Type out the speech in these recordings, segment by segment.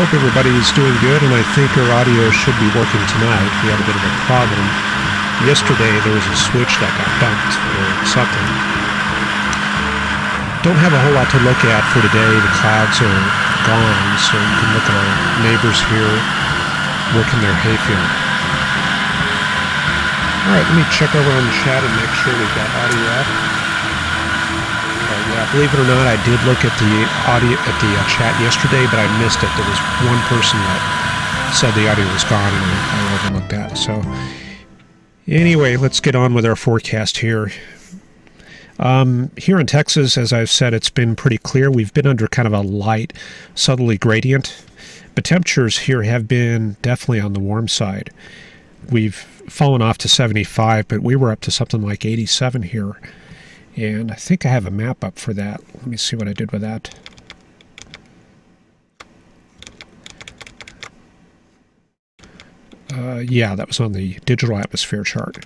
Hope everybody's doing good, and I think our audio should be working tonight. We had a bit of a problem. Yesterday there was a switch that got bumped or something. Don't have a whole lot to look at for today. The clouds are gone, so you can look at our neighbors here working their hayfield. Alright, let me check over on the chat and make sure we've got audio up. Yeah, believe it or not, I did look at the audio at the chat yesterday, but I missed it. There was one person that said the audio was gone, and I overlooked that. So, anyway, let's get on with our forecast here. Here in Texas, as I've said, it's been pretty clear. We've been under kind of a light southerly gradient, but temperatures here have been definitely on the warm side. We've fallen off to 75, but we were up to something like 87 here. And I think I have a map up for that. Let me see what I did with that. Yeah, that was on the digital atmosphere chart.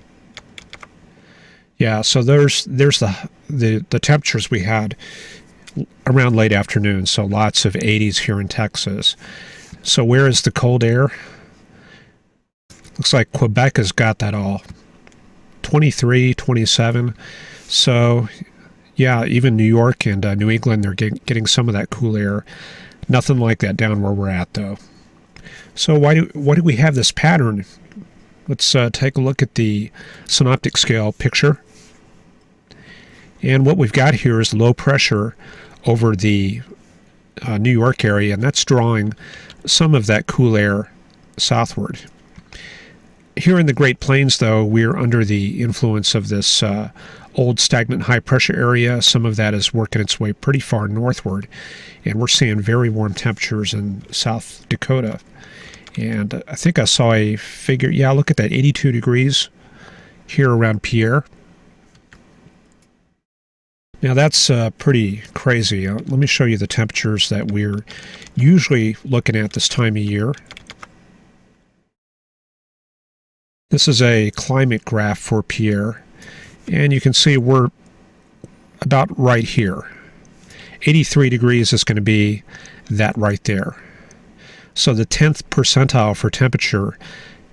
Yeah, so there's the temperatures we had around late afternoon. So lots of 80s here in Texas. So where is the cold air? Looks like Quebec has got that all. 23, 27. So, yeah, even New York and New England, they're getting some of that cool air. Nothing like that down where we're at, though. So why do we have this pattern? Let's take a look at the synoptic scale picture. And what we've got here is low pressure over the New York area, and that's drawing some of that cool air southward. Here in the Great Plains, though, we're under the influence of this old stagnant high-pressure area. Some of that is working its way pretty far northward, and we're seeing very warm temperatures in South Dakota. And I think I saw a figure, yeah, look at that, 82 degrees here around Pierre. Now that's pretty crazy. Let me show you the temperatures that we're usually looking at this time of year. This is a climate graph for Pierre, and you can see we're about right here. 83 degrees is going to be that right there. So the 10th percentile for temperature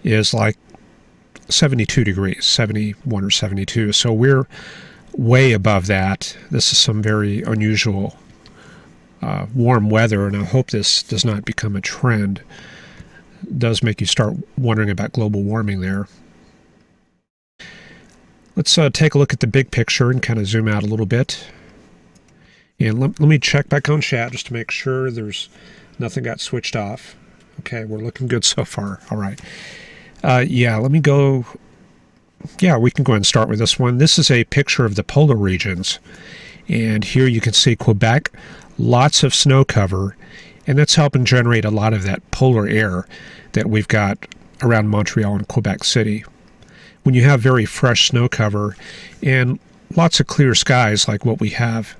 is like 72 degrees, 71 or 72. So we're way above that. This is some very unusual warm weather, and I hope this does not become a trend. Does make you start wondering about global warming there. Let's take a look at the big picture and kind of zoom out a little bit. And let me check back on chat just to make sure there's nothing got switched off. Okay, we're looking good so far. All right. Yeah, let me go. Yeah, we can go ahead and start with this one. This is a picture of the polar regions. And here you can see Quebec, lots of snow cover. And that's helping generate a lot of that polar air that we've got around Montreal and Quebec City. When you have very fresh snow cover and lots of clear skies like what we have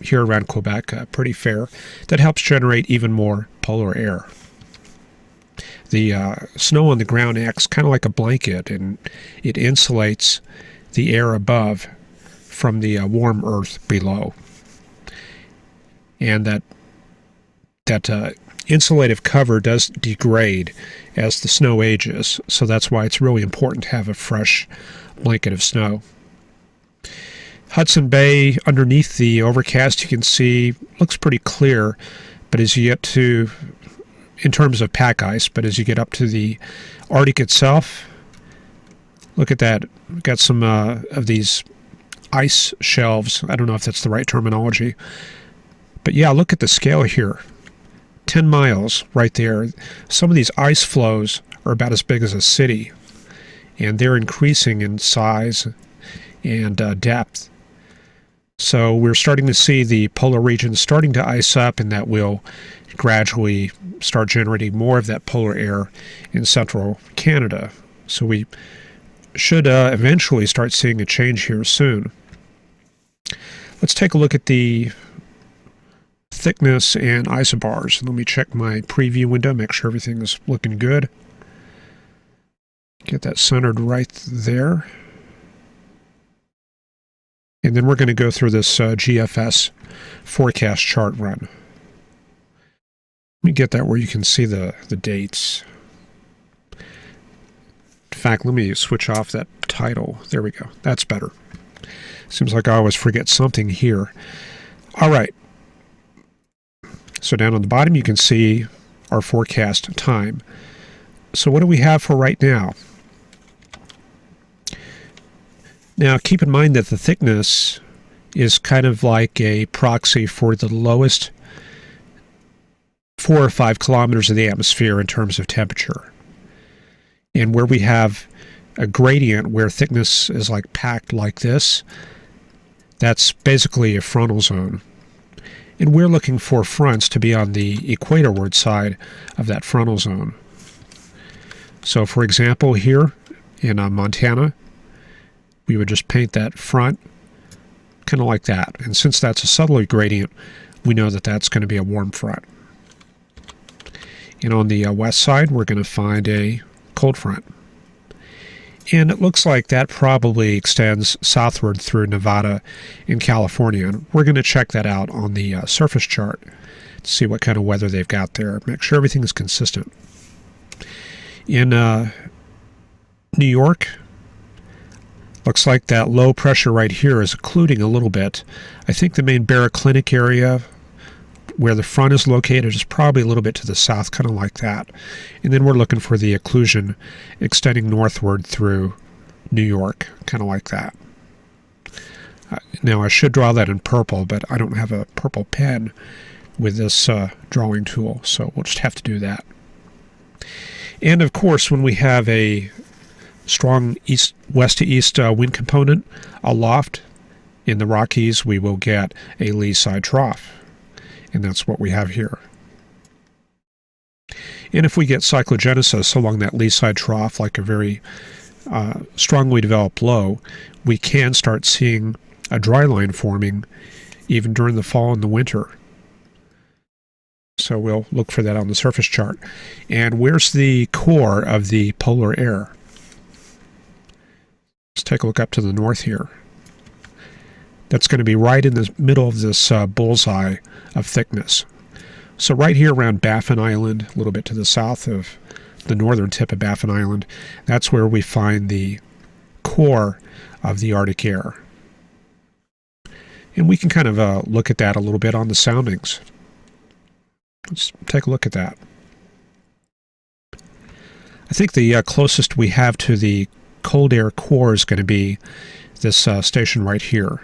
here around Quebec, pretty fair, that helps generate even more polar air. The snow on the ground acts kind of like a blanket, and it insulates the air above from the warm earth below. And that insulative cover does degrade as the snow ages, so that's why it's really important to have a fresh blanket of snow. Hudson Bay, underneath the overcast, you can see, looks pretty clear, but as you get to, in terms of pack ice, but as you get up to the Arctic itself, look at that. We've got some of these ice shelves. I don't know if that's the right terminology, but yeah, look at the scale here. 10 miles right there. Some of these ice flows are about as big as a city, and they're increasing in size and depth. So we're starting to see the polar regions starting to ice up, and that will gradually start generating more of that polar air in central Canada. So we should eventually start seeing a change here soon. Let's take a look at the thickness and isobars. Let me check my preview window, make sure everything is looking good. Get that centered right there. And then we're going to go through this GFS forecast chart run. Let me get that where you can see the dates. In fact, let me switch off that title. There we go. That's better. Seems like I always forget something here. All right. So down on the bottom, you can see our forecast time. So what do we have for right now? Now, keep in mind that the thickness is kind of like a proxy for the lowest 4 or 5 kilometers of the atmosphere in terms of temperature. And where we have a gradient where thickness is like packed like this, that's basically a frontal zone. And we're looking for fronts to be on the equatorward side of that frontal zone. So for example, here in Montana, we would just paint that front kind of like that. And since that's a southerly gradient, we know that that's going to be a warm front. And on the west side, we're going to find a cold front. And it looks like that probably extends southward through Nevada and California. And we're going to check that out on the surface chart to see what kind of weather they've got there. Make sure everything is consistent. In New York, looks like that low pressure right here is occluding a little bit. I think the main baroclinic area where the front is located is probably a little bit to the south, kind of like that. And then we're looking for the occlusion extending northward through New York, kind of like that. Now I should draw that in purple, but I don't have a purple pen with this drawing tool, so we'll just have to do that. And of course, when we have a strong west to east wind component aloft in the Rockies, we will get a lee side trough. And that's what we have here. And if we get cyclogenesis along that lee side trough, like a very strongly developed low, we can start seeing a dry line forming even during the fall and the winter. So we'll look for that on the surface chart. And where's the core of the polar air? Let's take a look up to the north here. That's going to be right in the middle of this bullseye of thickness. So right here around Baffin Island, a little bit to the south of the northern tip of Baffin Island, that's where we find the core of the Arctic air. And we can kind of look at that a little bit on the soundings. Let's take a look at that. I think the closest we have to the cold air core is going to be this station right here,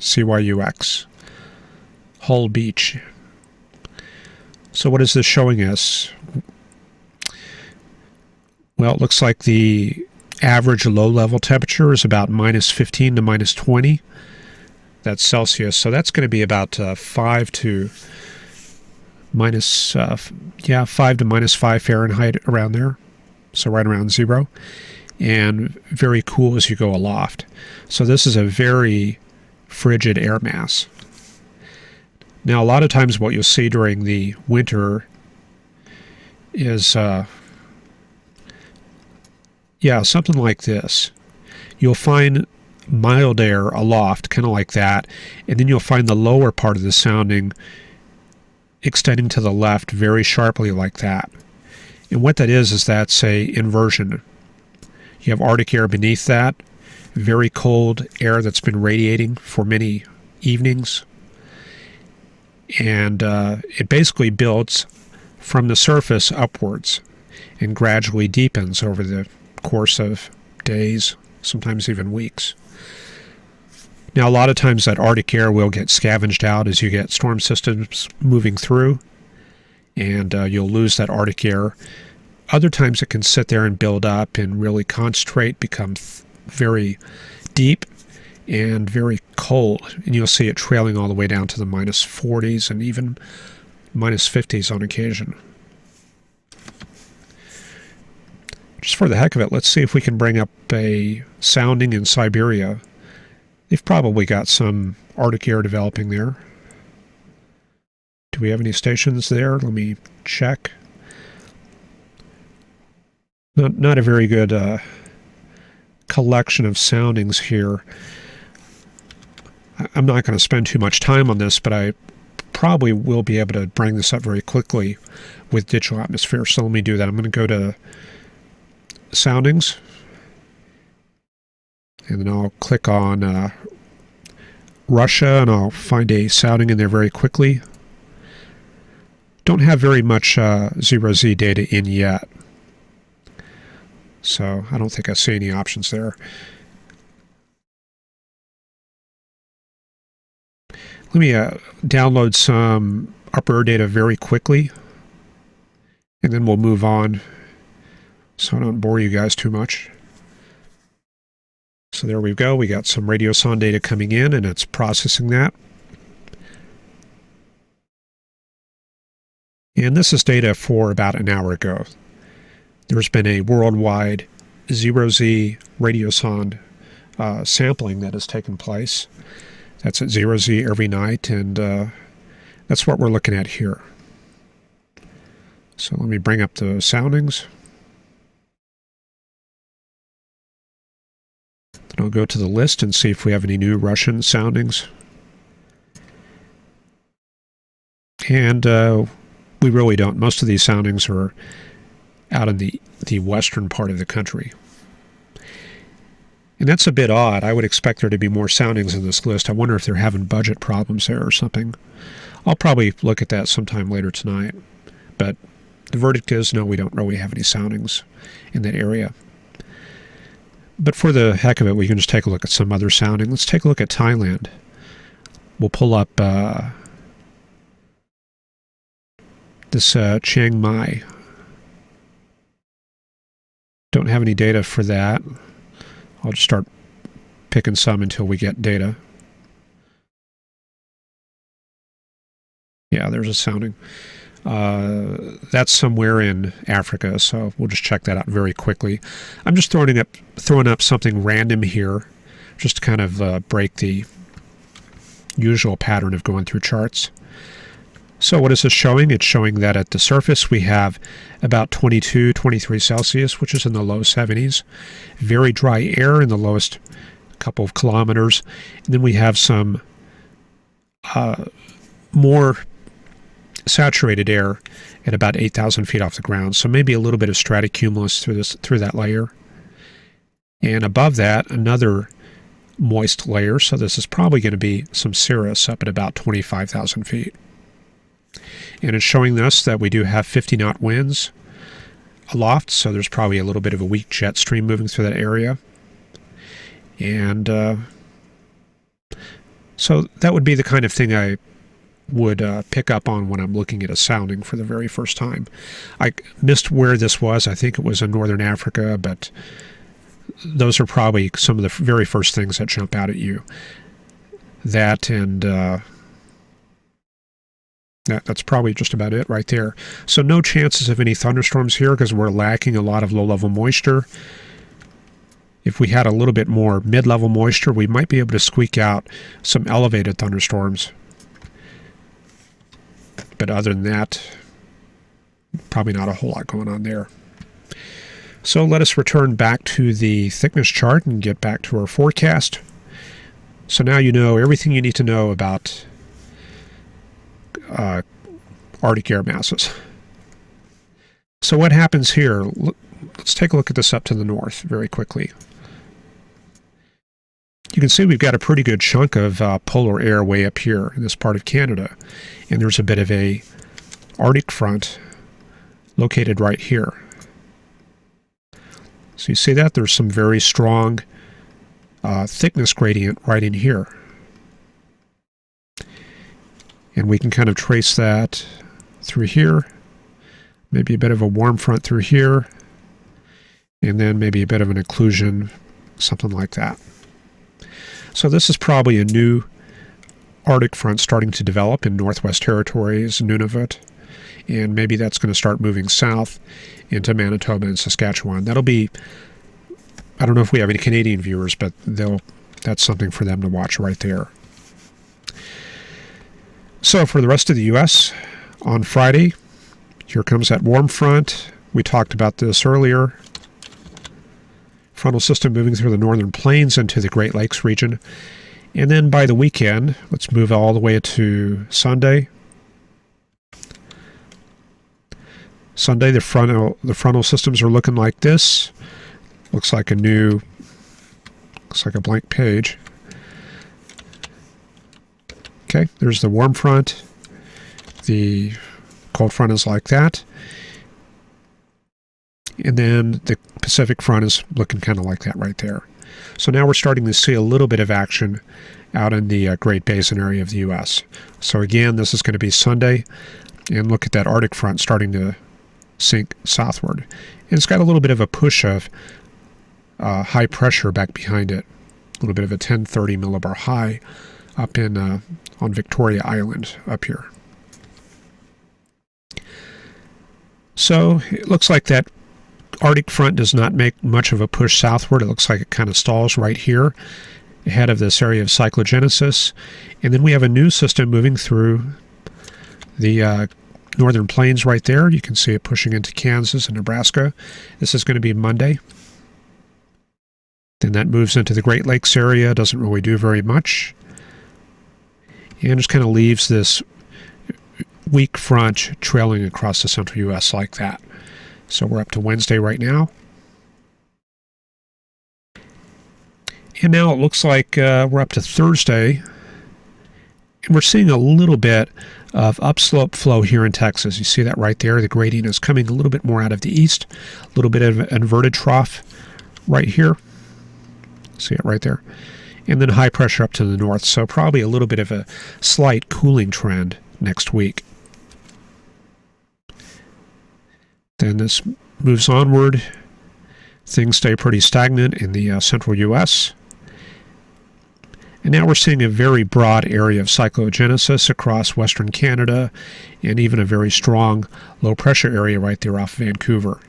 CYUX, Hull Beach. So what is this showing us? Well, it looks like the average low-level temperature is about -15 to -20. That's Celsius, so that's going to be about 5 to -5 Fahrenheit, around there. So right around 0. And very cool as you go aloft. So this is a very frigid air mass. Now, a lot of times what you'll see during the winter is, something like this. You'll find mild air aloft, kind of like that, and then you'll find the lower part of the sounding extending to the left very sharply like that. And what that is that's a inversion. You have Arctic air beneath that, very cold air that's been radiating for many evenings. And it basically builds from the surface upwards and gradually deepens over the course of days, sometimes even weeks. Now, a lot of times that Arctic air will get scavenged out as you get storm systems moving through, and you'll lose that Arctic air. Other times it can sit there and build up and really concentrate, become very deep and very cold, and you'll see it trailing all the way down to the -40s and even -50s on occasion. Just for the heck of it, let's see if we can bring up a sounding in Siberia. They've probably got some Arctic air developing there. Do we have any stations there? Let me check. Not a very good collection of soundings here. I'm not going to spend too much time on this, but I probably will be able to bring this up very quickly with digital atmosphere. So let me do that. I'm going to go to soundings, and then I'll click on Russia, and I'll find a sounding in there very quickly. Don't have very much 0Z data in yet, so I don't think I see any options there. Let me download some upper air data very quickly, and then we'll move on so I don't bore you guys too much. So there we go. We got some radiosonde data coming in, and it's processing that. And this is data for about an hour ago. There's been a worldwide 0Z radiosonde sampling that has taken place. That's at 0Z every night, and that's what we're looking at here. So let me bring up the soundings. Then I'll go to the list and see if we have any new Russian soundings. And we really don't. Most of these soundings are out in the western part of the country. And that's a bit odd. I would expect there to be more soundings in this list. I wonder if they're having budget problems there or something. I'll probably look at that sometime later tonight. But the verdict is, no, we don't really have any soundings in that area. But for the heck of it, we can just take a look at some other sounding. Let's take a look at Thailand. We'll pull up this Chiang Mai. Don't have any data for that. I'll just start picking some until we get data. Yeah, there's a sounding. That's somewhere in Africa, so we'll just check that out very quickly. I'm just throwing up something random here, just to kind of break the usual pattern of going through charts. So what is this showing? It's showing that at the surface we have about 22, 23 Celsius, which is in the low 70s. Very dry air in the lowest couple of kilometers. And then we have some more saturated air at about 8,000 feet off the ground. So maybe a little bit of stratocumulus through that layer. And above that, another moist layer. So this is probably going to be some cirrus up at about 25,000 feet. And it's showing us that we do have 50-knot winds aloft, so there's probably a little bit of a weak jet stream moving through that area. And so that would be the kind of thing I would pick up on when I'm looking at a sounding for the very first time. I missed where this was. I think it was in northern Africa, but those are probably some of the very first things that jump out at you. That and that's probably just about it right there. So no chances of any thunderstorms here because we're lacking a lot of low-level moisture. If we had a little bit more mid-level moisture, we might be able to squeak out some elevated thunderstorms. But other than that, probably not a whole lot going on there. So let us return back to the thickness chart and get back to our forecast. So now you know everything you need to know about Arctic air masses. So what happens here? Let's take a look at this up to the north very quickly. You can see we've got a pretty good chunk of polar air way up here in this part of Canada. And there's a bit of a Arctic front located right here. So you see that? There's some very strong thickness gradient right in here. And we can kind of trace that through here. Maybe a bit of a warm front through here. And then maybe a bit of an occlusion, something like that. So this is probably a new Arctic front starting to develop in Northwest Territories, Nunavut. And maybe that's going to start moving south into Manitoba and Saskatchewan. That'll be, I don't know if we have any Canadian viewers, but that's something for them to watch right there. So for the rest of the U.S., on Friday, here comes that warm front. We talked about this earlier. Frontal system moving through the northern plains into the Great Lakes region. And then by the weekend, let's move all the way to Sunday. Sunday, the frontal systems are looking like this. Looks like a blank page. Okay, there's the warm front. The cold front is like that. And then the Pacific front is looking kind of like that right there. So now we're starting to see a little bit of action out in the Great Basin area of the U.S. So again, this is going to be Sunday. And look at that Arctic front starting to sink southward. And it's got a little bit of a push of high pressure back behind it. A little bit of a 1030 millibar high up in on Victoria Island up here. So it looks like that Arctic front does not make much of a push southward. It looks like it kind of stalls right here ahead of this area of cyclogenesis. And then we have a new system moving through the northern plains right there. You can see it pushing into Kansas and Nebraska. This is going to be Monday. Then that moves into the Great Lakes area. Doesn't really do very much. And just kind of leaves this weak front trailing across the central U.S. like that. So we're up to Wednesday right now. And now it looks like we're up to Thursday. And we're seeing a little bit of upslope flow here in Texas. You see that right there? The gradient is coming a little bit more out of the east. A little bit of an inverted trough right here. See it right there? And then high pressure up to the north. So probably a little bit of a slight cooling trend next week. Then this moves onward. Things stay pretty stagnant in the central U.S. And now we're seeing a very broad area of cyclogenesis across western Canada and even a very strong low pressure area right there off Vancouver.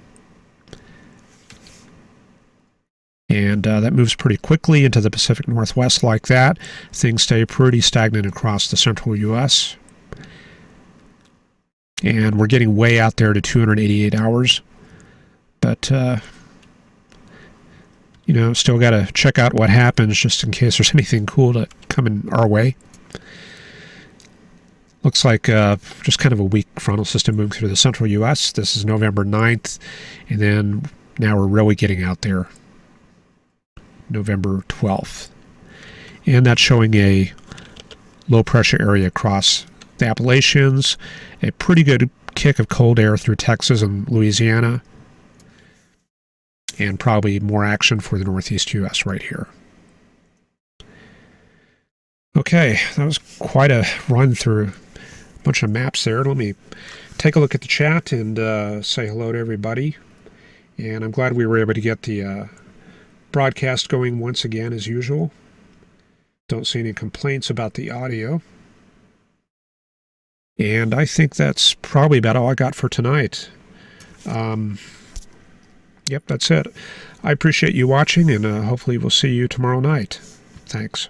And that moves pretty quickly into the Pacific Northwest like that. Things stay pretty stagnant across the central U.S. And we're getting way out there to 288 hours. But, still got to check out what happens just in case there's anything cool to coming our way. Looks like just kind of a weak frontal system moving through the central U.S. This is November 9th. And then now we're really getting out there. November 12th. And that's showing a low pressure area across the Appalachians, a pretty good kick of cold air through Texas and Louisiana, and probably more action for the northeast U.S. right here. Okay, that was quite a run through a bunch of maps there. Let me take a look at the chat and say hello to everybody. And I'm glad we were able to get the broadcast going once again as usual. Don't see any complaints about the audio. And I think that's probably about all I got for tonight. Yep, that's it. I appreciate you watching, and hopefully we'll see you tomorrow night. Thanks.